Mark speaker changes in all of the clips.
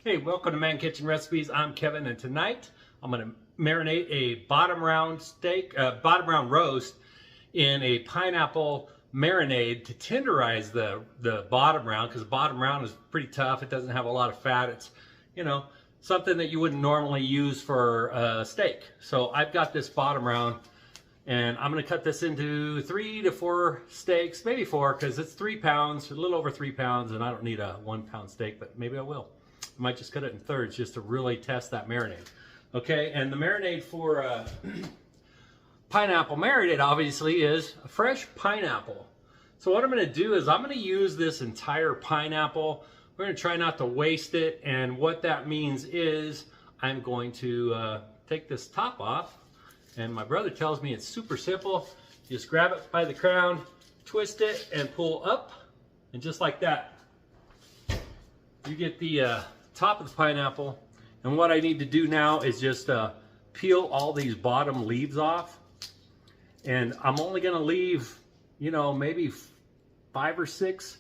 Speaker 1: Hey, welcome to Man Kitchen Recipes. I'm Kevin, and tonight I'm going to marinate a bottom round roast in a pineapple marinade to tenderize the bottom round, because the bottom round is pretty tough. It doesn't have a lot of fat. It's, something that you wouldn't normally use for steak. So I've got this bottom round, and I'm going to cut this into 3 to 4 steaks, maybe 4, because it's 3 pounds, a little over 3 pounds, and I don't need a 1 pound steak, but maybe I will. I might just cut it in thirds just to really test that marinade. Okay, and the marinade for pineapple marinade obviously is a fresh pineapple. So what I'm going to do is I'm going to use this entire pineapple. We're going to try not to waste it, and what that means is I'm going to take this top off, and my brother tells me it's super simple. You just grab it by the crown, twist it, and pull up, and just like that, you get the top of the pineapple. And what I need to do now is just peel all these bottom leaves off. And I'm only going to leave, maybe 5 or 6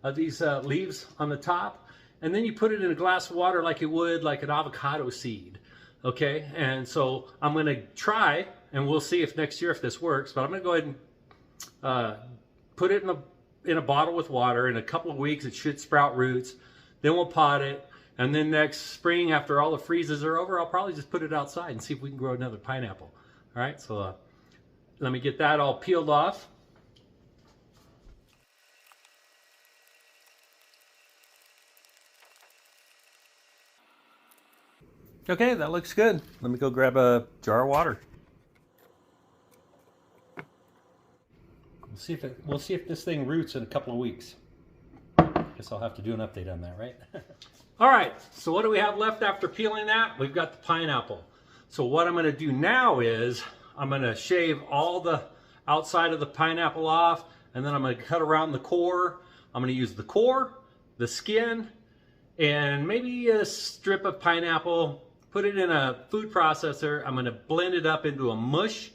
Speaker 1: of these leaves on the top. And then you put it in a glass of water like you would like an avocado seed. Okay, and so I'm going to try, and we'll see if next year if this works, but I'm going to go ahead and put it in a bottle with water. In a couple of weeks it should sprout roots. Then we'll pot it, and then next spring, after all the freezes are over, I'll probably just put it outside and see if we can grow another pineapple. All right, so let me get that all peeled off. Okay, that looks good. Let me go grab a jar of water. We'll see if this thing roots in a couple of weeks. Guess I'll have to do an update on that, right? All right, so what do we have left after peeling that? We've got the pineapple. So what I'm going to do now is I'm going to shave all the outside of the pineapple off, and then I'm going to cut around the core. I'm going to use the core, the skin, and maybe a strip of pineapple, put it in a food processor. I'm going to blend it up into a mush,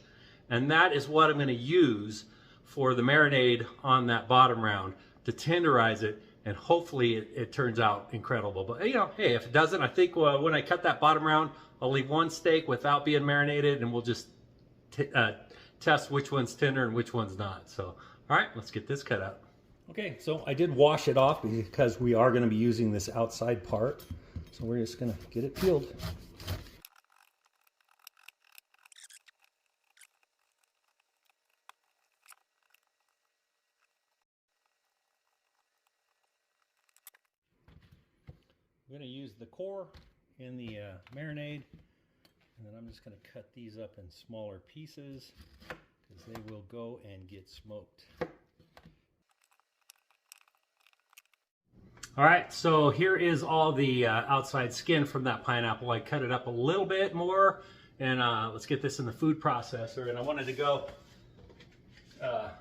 Speaker 1: and that is what I'm going to use for the marinade on that bottom round to tenderize it. And hopefully it turns out incredible. But hey, if it doesn't, I think when I cut that bottom round, I'll leave one steak without being marinated, and we'll just test which one's tender and which one's not. So, all right, let's get this cut out. Okay, so I did wash it off because we are going to be using this outside part. So we're just going to get it peeled. I'm going to use the core in the marinade, and then I'm just going to cut these up in smaller pieces because they will go and get smoked. All right, so here is all the outside skin from that pineapple. I cut it up a little bit more, and let's get this in the food processor. And I wanted to go all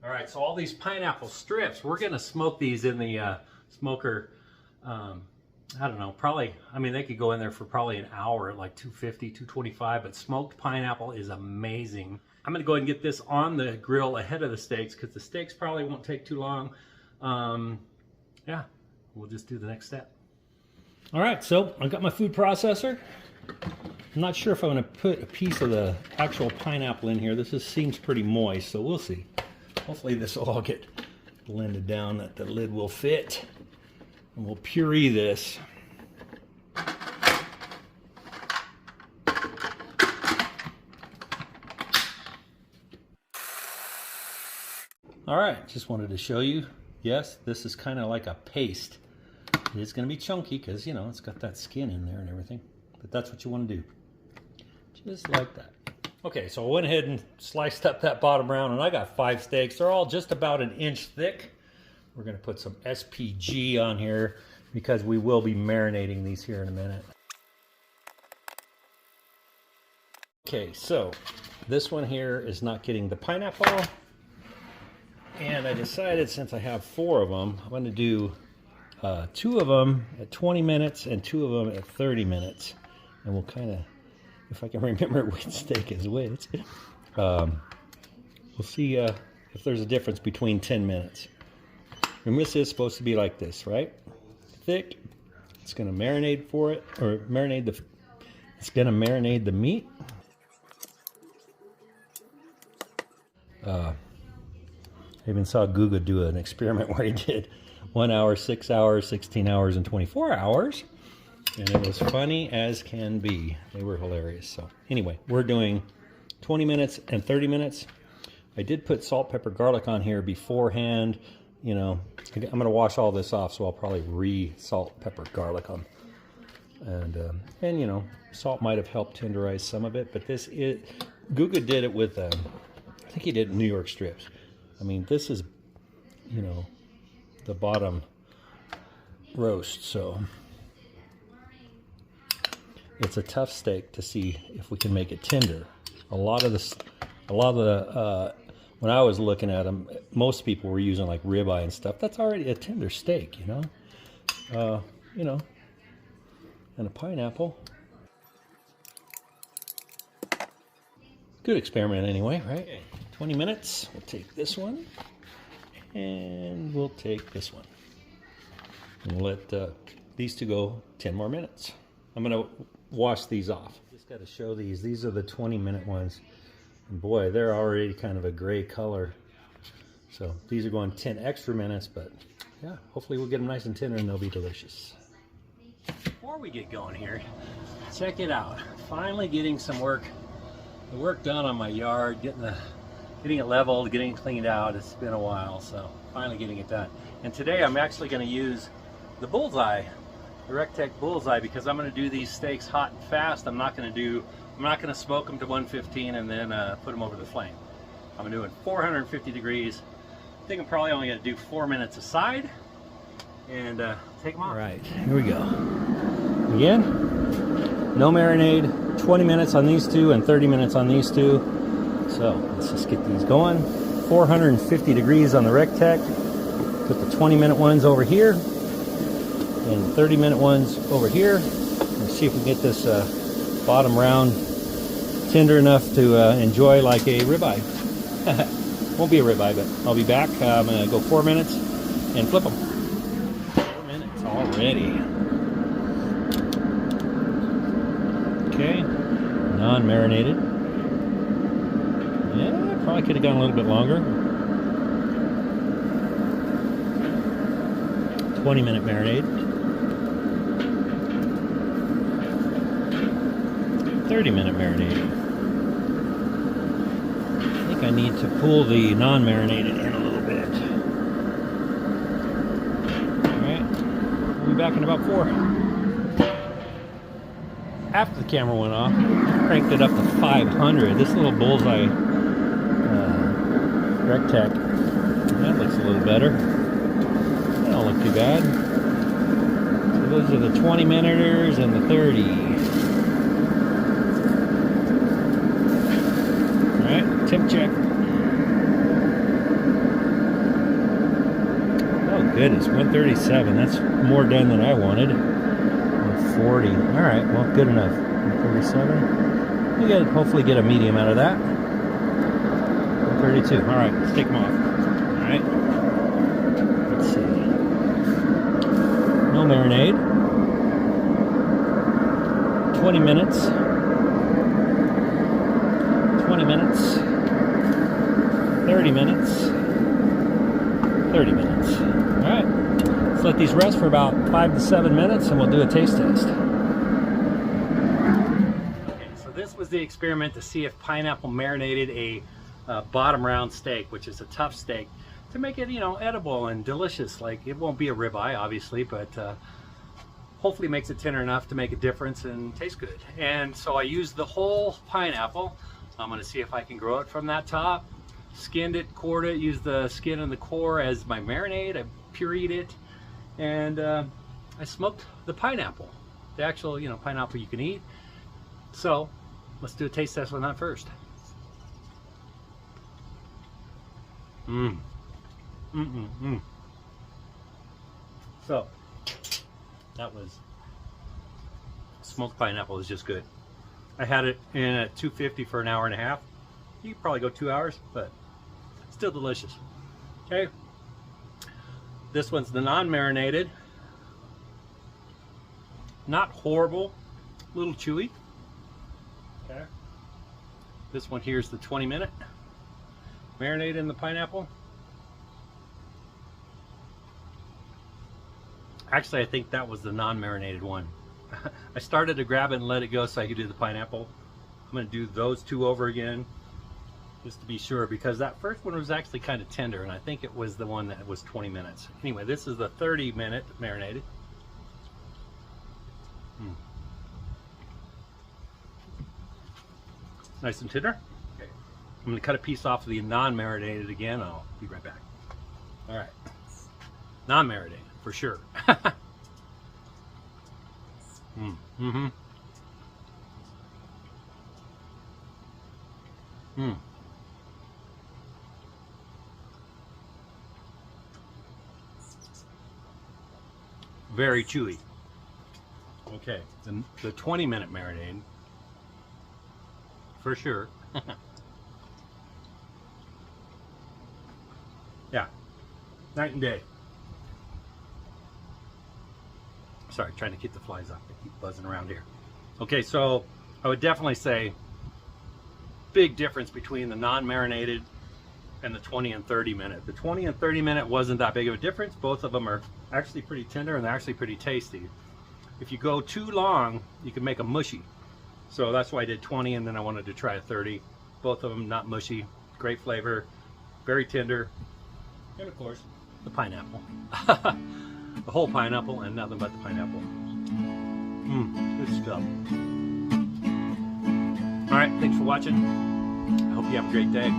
Speaker 1: right, so all these pineapple strips, we're going to smoke these in the smoker. I don't know, probably, they could go in there for probably an hour at like 250, 225, but smoked pineapple is amazing. I'm going to go ahead and get this on the grill ahead of the steaks because the steaks probably won't take too long. Yeah, we'll just do the next step. All right, so I've got my food processor. I'm not sure if I'm going to put a piece of the actual pineapple in here. This seems pretty moist, so we'll see. Hopefully this will all get blended down that the lid will fit. And we'll puree this. All right, just wanted to show you. Yes, this is kind of like a paste. It is going to be chunky because, it's got that skin in there and everything. But that's what you want to do. Just like that. Okay, so I went ahead and sliced up that bottom round, and I got 5 steaks. They're all just about an inch thick. We're going to put some SPG on here because we will be marinating these here in a minute. Okay, so this one here is not getting the pineapple. And I decided, since I have 4 of them, I'm going to do 2 of them at 20 minutes and 2 of them at 30 minutes. And we'll kind of, if I can remember which steak is which, we'll see if there's a difference between 10 minutes. And this is supposed to be like this, right?
Speaker 2: thick. It's going to marinate for it, or marinate the. It's going to marinate the meat. I even saw Google do an experiment where he did 1 hour, 6 hours, 16 hours, and 24 hours. And it was funny as can be. They were hilarious. So anyway, we're doing 20 minutes and 30 minutes. I did put salt, pepper, garlic on here beforehand. You know, I'm going to wash all this off, so I'll probably re-salt, pepper, garlic on. And you know, salt might have helped tenderize some of it, but this is, Guga did it with, I think he did New York strips. I mean, this is, you know, the bottom roast, so it's a tough steak to see if we can make it tender. A lot of the when I was looking at them, most people were using like ribeye and stuff. That's already a tender steak, you know. You know, and a pineapple. Good experiment anyway, right? Okay. 20 minutes. We'll take this one, and we'll take this one, and we'll let these two go 10 more minutes. I'm gonna wash these off. Just got to show these. These are the 20-minute ones. And boy, they're already kind of a gray color. So these are going 10 extra minutes, but yeah, hopefully we'll get them nice and tender and they'll be delicious. Before we get going here, check it out. Finally getting some work, the work done on my yard, getting it leveled, getting it cleaned out. It's been a while, so finally getting it done. And today I'm actually going to use the bullseye, the Rectech bullseye, because I'm going to do these steaks hot and fast. I'm not going to smoke them to 115 and then put them over the flame. I'm doing 450 degrees. I think I'm probably only going to do 4 minutes aside and take them off. All right, here we go. Again, no marinade, 20 minutes on these two and 30 minutes on these two. So let's just get these going. 450 degrees on the Rectech. Put the 20-minute ones over here and 30-minute ones over here. Let's see if we get this bottom round tender enough to enjoy like a ribeye. Won't be a ribeye, but I'll be back. I'm going to go 4 minutes and flip them. 4 minutes already. Okay, non-marinated. Yeah, probably could have gone a little bit longer. 20-minute marinade. 30-minute marinade. I think I need to pull the non-marinated in a little bit. Alright, we'll be back in about 4. After the camera went off, cranked it up to 500. This little bullseye Rectech, that looks a little better. That don't look too bad. So those are the 20-minuters and the 30. Alright, temp check. Oh goodness, 137. That's more done than I wanted. 140. Alright, well, good enough. 137. We gotta hopefully get a medium out of that. 132. Alright, let's take them off. Alright. Let's see. No marinade. 20 minutes. 20 minutes. 30 minutes. 30 minutes. Alright. Let's let these rest for about 5 to 7 minutes and we'll do a taste test. Okay, so this was the experiment to see if pineapple marinated a bottom round steak, which is a tough steak, to make it, you know, edible and delicious. Like, it won't be a ribeye, obviously, but hopefully makes it tender enough to make a difference and taste good. And so I used the whole pineapple. I'm going to see if I can grow it from that top. Skinned it, cored it, used the skin and the core as my marinade. I pureed it, and I smoked the pineapple, the actual, you know, pineapple you can eat. So let's do a taste test on that first. So that was, smoked pineapple is just good. I had it in at 250 for an hour and a half. You could probably go 2 hours, but still delicious. Okay, this one's the non-marinated.
Speaker 1: Not horrible, a little chewy. Okay. This one here is the 20-minute marinade in the pineapple. Actually, I think that was the non-marinated one. I started to grab it and let it go so I could do the pineapple. I'm going to do those two over again just to be sure, because that first one was actually kind of tender, and I think it was the one that was 20 minutes. Anyway, this is the 30-minute marinated. Nice and tender. Okay. I'm going to cut a piece off of the non-marinated again. I'll be right back. All right. Non-marinated, for sure. Very chewy. Okay, the 20-minute marinade, for sure. Yeah, night and day. Sorry, trying to keep the flies off. They keep buzzing around here. Okay, so I would definitely say big difference between the non-marinated and the 20 and 30 minute. The 20 and 30 minute wasn't that big of a difference. Both of them are actually pretty tender and they're actually pretty tasty. If you go too long, you can make them mushy. So that's why I did 20, and then I wanted to try a 30. Both of them not mushy, great flavor, very tender, and of course, the pineapple. The whole pineapple and nothing but the pineapple. Good stuff. All right, thanks for watching. I hope you have a great day.